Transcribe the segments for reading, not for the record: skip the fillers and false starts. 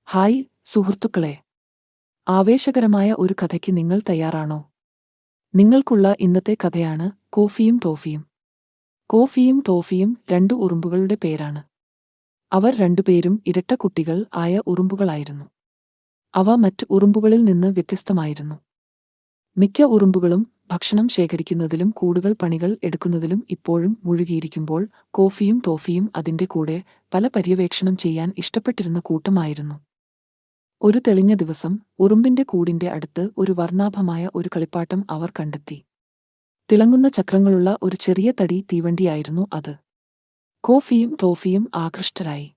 Hi സുഹൃത്തുക്കളെ, ആവേശകരമായ ഒരു കഥയ്ക്ക് നിങ്ങൾ തയ്യാറാണോ? നിങ്ങൾക്കുള്ള ഇന്നത്തെ കഥയാണ് കോഫിയും ടോഫിയും. കോഫിയും ടോഫിയും രണ്ട് ഉറുമ്പുകളുടെ പേരാണ്. അവർ രണ്ടുപേരും ഇരട്ട കുട്ടികൾ ആയ ഉറുമ്പുകളായിരുന്നു. അവ മറ്റ് ഉറുമ്പുകളിൽ നിന്ന് വ്യത്യസ്തമായിരുന്നു. മിക്ക ഉറുമ്പുകളും ഭക്ഷണം ശേഖരിക്കുന്നതിലും കൂടുകൾ പണികൾ എടുക്കുന്നതിലും ഇപ്പോഴും മുഴുകിയിരിക്കുമ്പോൾ കോഫിയും ടോഫിയും അതിന്റെ കൂടെ പല പര്യവേക്ഷണം ചെയ്യാൻ ഇഷ്ടപ്പെട്ടിരുന്ന കൂട്ടമായിരുന്നു. ഒരു തെളിഞ്ഞ ദിവസം ഉറുമ്പിന്റെ കൂടിന്റെ അടുത്ത് ഒരു വർണ്ണാഭമായ ഒരു കളിപ്പാട്ടം അവർ കണ്ടെത്തി. തിളങ്ങുന്ന ചക്രങ്ങളുള്ള ഒരു ചെറിയ തടി തീവണ്ടിയായിരുന്നു അത്. കോഫിയും ടോഫിയും ആകൃഷ്ടരായി.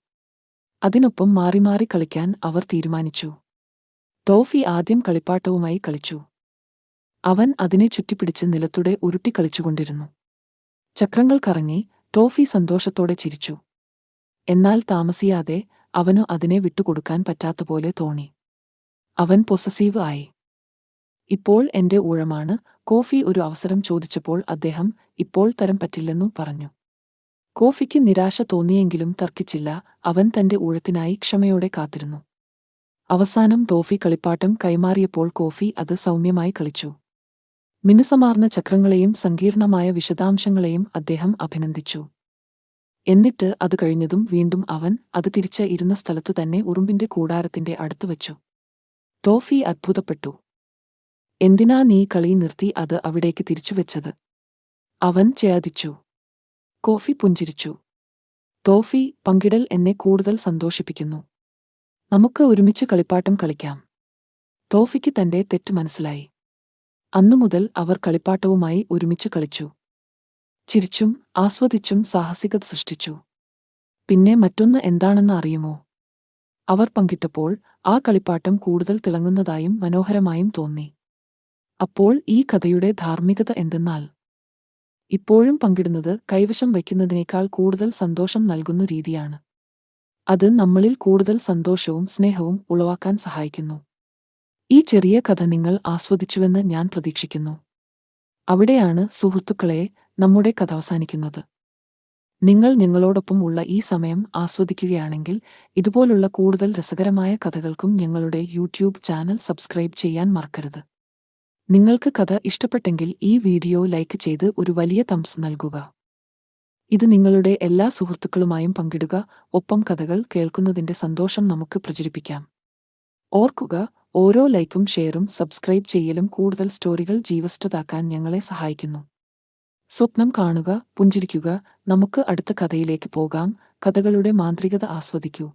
അതിനൊപ്പം മാറി മാറി കളിക്കാൻ അവർ തീരുമാനിച്ചു. ടോഫി ആദ്യം കളിപ്പാട്ടവുമായി കളിച്ചു. അവൻ അതിനെ ചുറ്റിപ്പിടിച്ച് നിലത്തൂടെ ഉരുട്ടി കളിച്ചുകൊണ്ടിരുന്നു. ചക്രങ്ങൾ കറങ്ങി. ടോഫി സന്തോഷത്തോടെ ചിരിച്ചു. എന്നാൽ താമസിയാതെ അവനു അതിനെ വിട്ടുകൊടുക്കാൻ പറ്റാത്തപോലെ തോന്നി. അവൻ പൊസസീവ് ആയി. ഇപ്പോൾ എന്റെ ഊഴമാണ്. കോഫി ഒരു അവസരം ചോദിച്ചപ്പോൾ അദ്ദേഹം ഇപ്പോൾ തരം പറ്റില്ലെന്നു പറഞ്ഞു. കോഫിക്ക് നിരാശ തോന്നിയെങ്കിലും തർക്കിച്ചില്ല. അവൻ തന്റെ ഊഴത്തിനായി ക്ഷമയോടെ കാത്തിരുന്നു. അവസാനം ടോഫി കളിപ്പാട്ടം കൈമാറിയപ്പോൾ കോഫി അത് സൗമ്യമായി കളിച്ചു. മിനുസമാർന്ന ചക്രങ്ങളെയും സങ്കീർണമായ വിശദാംശങ്ങളെയും അദ്ദേഹം അഭിനന്ദിച്ചു. എന്നിട്ട് അത് കഴിഞ്ഞതും വീണ്ടും അവൻ അത് തിരിച്ച് ഇരുന്ന സ്ഥലത്തു തന്നെ ഉറുമ്പിന്റെ കൂടാരത്തിന്റെ അടുത്ത് വച്ചു. ടോഫി അത്ഭുതപ്പെട്ടു. എന്തിനാ നീ കളി നിർത്തി അത് അവിടേക്ക് തിരിച്ചുവെച്ചത്? അവൻ ചോദിച്ചു. കോഫി പുഞ്ചിരിച്ചു. ടോഫി, പങ്കിടൽ എന്നെ കൂടുതൽ സന്തോഷിപ്പിക്കുന്നു. നമുക്ക് ഒരുമിച്ച് കളിപ്പാട്ടം കളിക്കാം. ടോഫിക്ക് തന്റെ തെറ്റ് മനസ്സിലായി. അന്നുമുതൽ അവർ കളിപ്പാട്ടവുമായി ഒരുമിച്ച് കളിച്ചു. ചിരിച്ചും ആസ്വദിച്ചും സാഹസികത സൃഷ്ടിച്ചു. പിന്നെ മറ്റൊന്ന് എന്താണെന്ന് അറിയുമോ? അവർ പങ്കിട്ടപ്പോൾ ആ കളിപ്പാട്ടം കൂടുതൽ തിളങ്ങുന്നതായും മനോഹരമായും തോന്നി. അപ്പോൾ ഈ കഥയുടെ ധാർമ്മികത എന്തെന്നാൽ, ഇപ്പോഴും പങ്കിടുന്നത് കൈവശം വയ്ക്കുന്നതിനേക്കാൾ കൂടുതൽ സന്തോഷം നൽകുന്ന രീതിയാണ്. അത് നമ്മളിൽ കൂടുതൽ സന്തോഷവും സ്നേഹവും ഉളവാക്കാൻ സഹായിക്കുന്നു. ഈ ചെറിയ കഥ നിങ്ങൾ ആസ്വദിച്ചുവെന്ന് ഞാൻ പ്രതീക്ഷിക്കുന്നു. അവിടെയാണ് സുഹൃത്തുക്കളെ നമ്മുടെ കഥ അവസാനിക്കുന്നത്. നിങ്ങൾ ഞങ്ങളോടൊപ്പം ഉള്ള ഈ സമയം ആസ്വദിക്കുകയാണെങ്കിൽ ഇതുപോലുള്ള കൂടുതൽ രസകരമായ കഥകൾക്കും ഞങ്ങളുടെ യൂട്യൂബ് ചാനൽ സബ്സ്ക്രൈബ് ചെയ്യാൻ മറക്കരുത്. നിങ്ങൾക്ക് കഥ ഇഷ്ടപ്പെട്ടെങ്കിൽ ഈ വീഡിയോ ലൈക്ക് ചെയ്ത് ഒരു വലിയ തംസ് നൽകുക. ഇത് നിങ്ങളുടെ എല്ലാ സുഹൃത്തുക്കളുമായും പങ്കിടുക. ഒപ്പം കഥകൾ കേൾക്കുന്നതിന്റെ സന്തോഷം നമുക്ക് പ്രചരിപ്പിക്കാം. ഓർക്കുക, ഓരോ ലൈക്കും ഷെയറും സബ്സ്ക്രൈബ് ചെയ്യലും കൂടുതൽ സ്റ്റോറികൾ ജീവസ്ത്രതാക്കാൻ ഞങ്ങളെ സഹായിക്കുന്നു. സ്വപ്നം കാണുക, പുഞ്ചിരിക്കുക. നമുക്ക് അടുത്ത കഥയിലേക്ക് പോകാം. കഥകളുടെ മാന്ത്രികത ആസ്വദിക്കൂ.